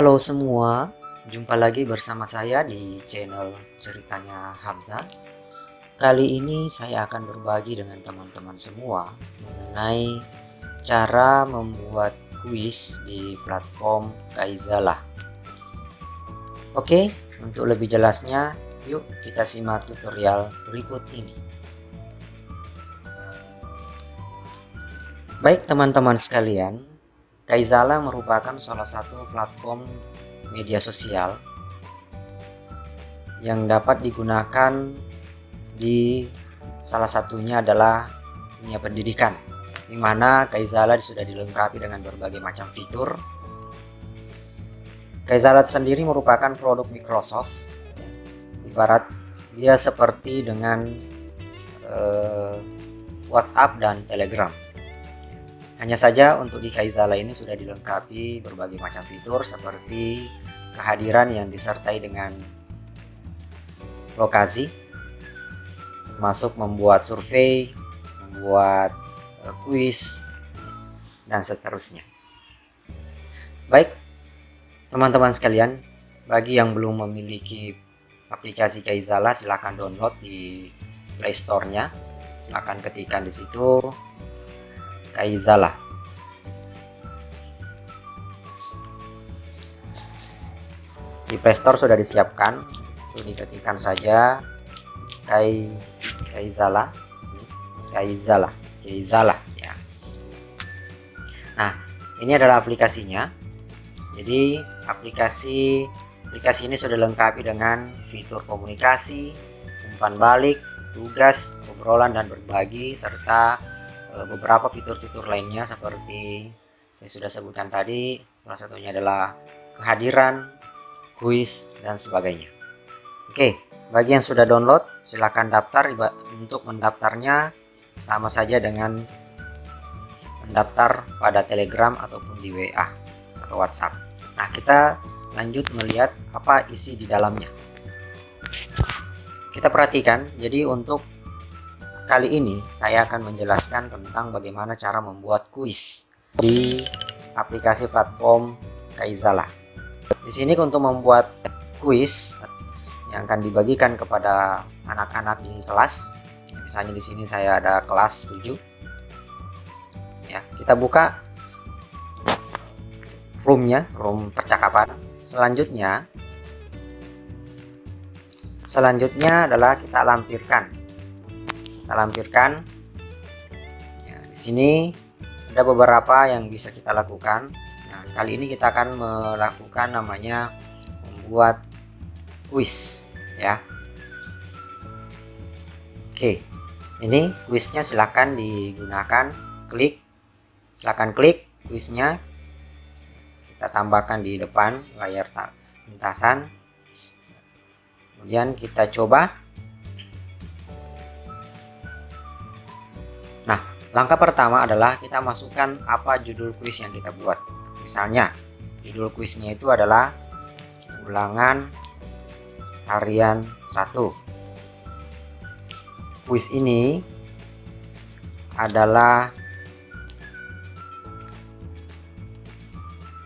Halo semua, jumpa lagi bersama saya di channel Ceritanya Hamzah. Kali ini saya akan berbagi dengan teman-teman semua mengenai cara membuat kuis di platform Kaizalah. Oke, untuk lebih jelasnya, yuk kita simak tutorial berikut ini. Baik teman-teman sekalian, Kaizalah merupakan salah satu platform media sosial yang dapat digunakan di salah satunya adalah dunia pendidikan, di mana Kaizalah sudah dilengkapi dengan berbagai macam fitur. Kaizalah sendiri merupakan produk Microsoft, ibarat dia seperti dengan WhatsApp dan Telegram. Hanya saja untuk di Kaizalah ini sudah dilengkapi berbagai macam fitur seperti kehadiran yang disertai dengan lokasi, termasuk membuat survei, membuat kuis, dan seterusnya. Baik, teman-teman sekalian, bagi yang belum memiliki aplikasi Kaizalah, silahkan download di Play Store-nya. Silahkan ketikkan di situ Kaizalah. Di Play Store sudah disiapkan, itu diketikkan saja Kaizalah ya. Nah, ini adalah aplikasinya. Jadi aplikasi ini sudah dilengkapi dengan fitur komunikasi, umpan balik, tugas, obrolan dan berbagi, serta beberapa fitur-fitur lainnya seperti saya sudah sebutkan tadi. Salah satunya adalah kehadiran, kuis, dan sebagainya. Oke, bagi yang sudah download silahkan daftar. Untuk mendaftarnya sama saja dengan mendaftar pada Telegram ataupun di WA atau WhatsApp. Nah, kita lanjut melihat apa isi di dalamnya. Kita perhatikan, jadi untuk kali ini saya akan menjelaskan tentang bagaimana cara membuat kuis di aplikasi platform Kaizalah. Di sini untuk membuat kuis yang akan dibagikan kepada anak-anak di kelas. Misalnya di sini saya ada kelas 7. Ya, kita buka room percakapan. Selanjutnya adalah kita lampirkan. Ya, di sini ada beberapa yang bisa kita lakukan. Nah, kali ini kita akan melakukan namanya membuat kuis ya. Oke, ini kuisnya silahkan digunakan, silahkan klik kuisnya, kita tambahkan di depan layar pintasan, kemudian kita coba. Nah, langkah pertama adalah kita masukkan apa judul kuis yang kita buat. Misalnya judul kuisnya itu adalah ulangan harian 1. Kuis ini adalah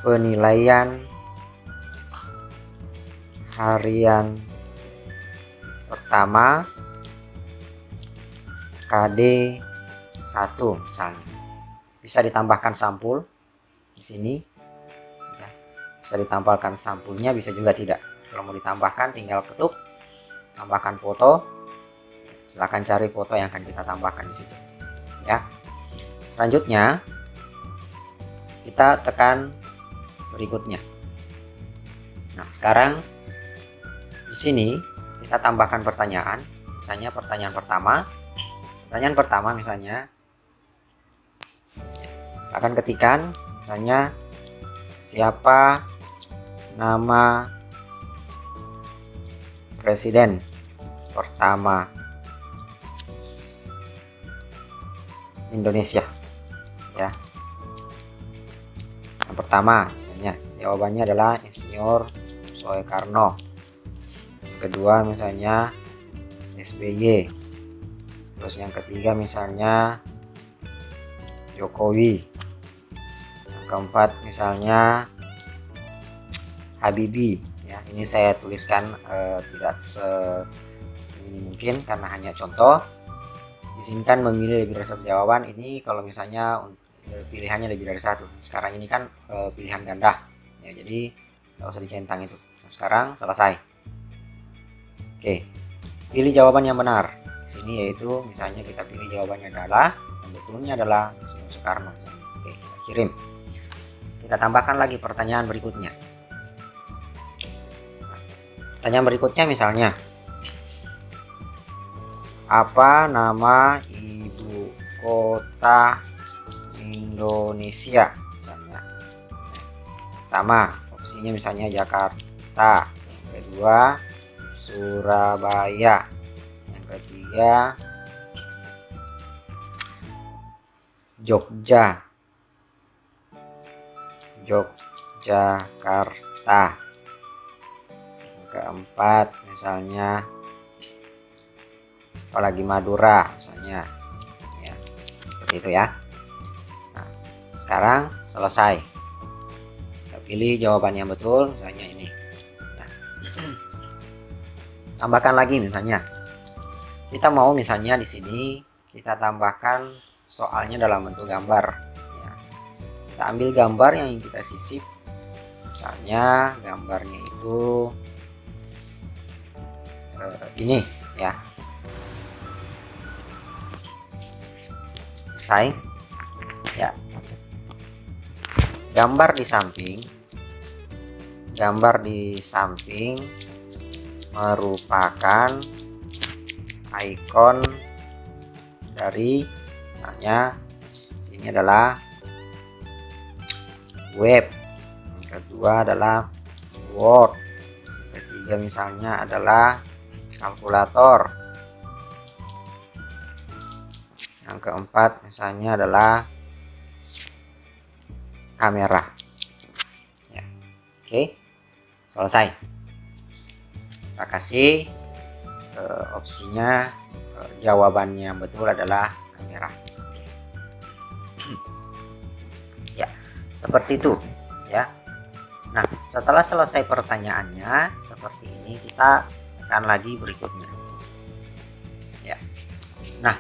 penilaian harian pertama KD 1 misalnya. Bisa ditambahkan sampul di sini ya. Bisa ditambahkan sampulnya, bisa juga tidak. Kalau mau ditambahkan tinggal ketuk, tambahkan foto. Silahkan cari foto yang akan kita tambahkan di situ ya. Selanjutnya kita tekan berikutnya. Nah, sekarang di sini kita tambahkan pertanyaan. Misalnya pertanyaan pertama misalnya akan ketikan misalnya siapa nama presiden pertama Indonesia ya. Yang pertama misalnya jawabannya adalah Insinyur Soekarno. Yang kedua misalnya SBY. Terus yang ketiga misalnya Jokowi. Yang keempat misalnya Habibie ya. Ini saya tuliskan tidak ini mungkin karena hanya contoh. Izinkan memilih lebih dari satu jawaban. Ini kalau misalnya pilihannya lebih dari satu. Sekarang ini kan pilihan ganda ya, jadi nggak usah dicentang itu. Nah, sekarang selesai. Oke, pilih jawaban yang benar. Di sini yaitu misalnya kita pilih jawabannya adalah, yang betulnya adalah Insinyur Soekarno. Oke, kita kirim. Kita tambahkan lagi pertanyaan berikutnya. Pertanyaan berikutnya misalnya, apa nama ibu kota Indonesia? Misalnya, pertama opsinya misalnya Jakarta, yang kedua Surabaya, yang ketiga Yogyakarta, yang keempat misalnya apalagi Madura misalnya ya, seperti itu ya. Nah, sekarang selesai, kita pilih jawaban yang betul misalnya ini. Nah, tambahkan lagi misalnya kita mau misalnya di sini kita tambahkan soalnya dalam bentuk gambar ya. Kita ambil gambar yang kita sisip, misalnya gambarnya itu ini ya. Selesai ya. Gambar di samping merupakan ikon dari, misalnya sini adalah web, yang kedua adalah Word, yang ketiga misalnya adalah kalkulator, yang keempat misalnya adalah kamera ya. Oke, selesai. Kita kasih opsinya jawabannya yang betul adalah kamera ya, seperti itu ya. Nah, setelah selesai pertanyaannya seperti ini, kita tekan lagi berikutnya ya. Nah,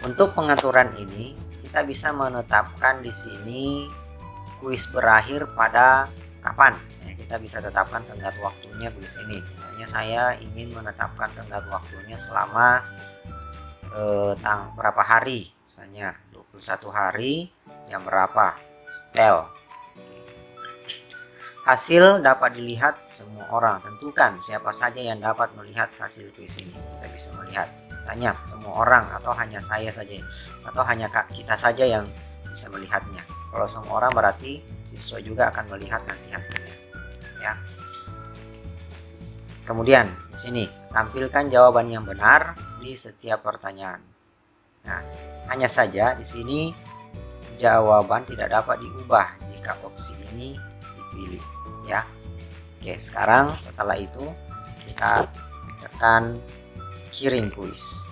untuk pengaturan ini kita bisa menetapkan di sini kuis berakhir pada kapan ya. Kita bisa tetapkan tenggat waktunya kuis ini. Misalnya saya ingin menetapkan tenggat waktunya selama berapa hari, misalnya 21 hari jam berapa, setel. Hasil dapat dilihat semua orang. Tentukan siapa saja yang dapat melihat hasil kuis ini. Kita bisa melihat misalnya semua orang, atau hanya saya saja, atau hanya kita saja yang bisa melihatnya. Kalau semua orang berarti siswa juga akan melihat nanti hasilnya ya. Kemudian di sini tampilkan jawaban yang benar di setiap pertanyaan. Nah, hanya saja di sini jawaban tidak dapat diubah jika opsi ini dipilih ya. Oke, sekarang setelah itu kita tekan kirim kuis.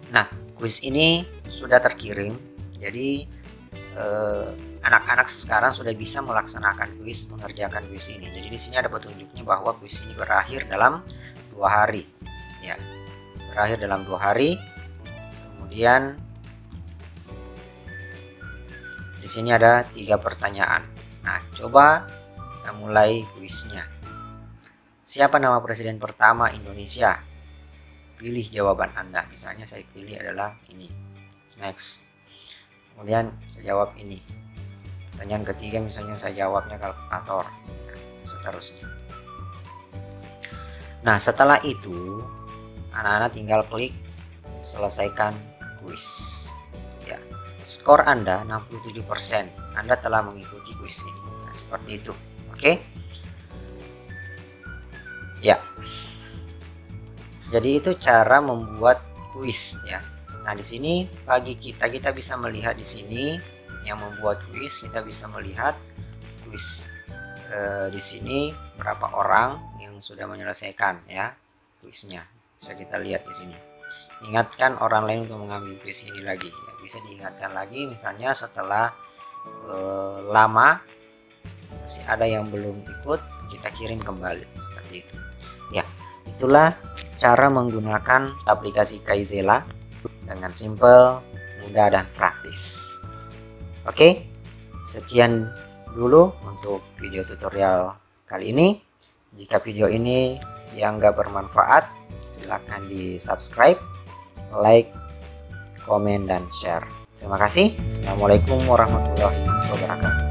Nah, kuis ini sudah terkirim. Jadi anak-anak sekarang sudah bisa melaksanakan kuis, mengerjakan kuis ini. Jadi di sini ada petunjuknya bahwa kuis ini berakhir dalam 2 hari. Ya, berakhir dalam 2 hari. Kemudian di sini ada 3 pertanyaan. Nah, coba kita mulai kuisnya. Siapa nama presiden pertama Indonesia? Pilih jawaban Anda. Misalnya saya pilih adalah ini. Next. Kemudian saya jawab ini. Pertanyaan ketiga misalnya saya jawabnya kalkulator. Seterusnya. Nah, setelah itu anak-anak tinggal klik selesaikan kuis. Ya. Skor Anda 67%. Anda telah mengikuti kuis ini. Nah, seperti itu. Oke. Ya. Jadi itu cara membuat kuis ya. Nah, di sini bagi kita bisa melihat di sini yang membuat kuis, kita bisa melihat kuis di sini berapa orang yang sudah menyelesaikan ya kuisnya. Bisa kita lihat di sini. ingatkan orang lain untuk mengambil kuis ini lagi. Ya, bisa diingatkan lagi, misalnya setelah lama masih ada yang belum ikut, kita kirim kembali seperti itu. Ya, itulah cara menggunakan aplikasi Kaizela dengan simple, mudah dan praktis. Oke, sekian dulu untuk video tutorial kali ini. Jika video ini dianggap bermanfaat, silakan di subscribe, like, komen, dan share. Terima kasih. Assalamualaikum warahmatullahi wabarakatuh.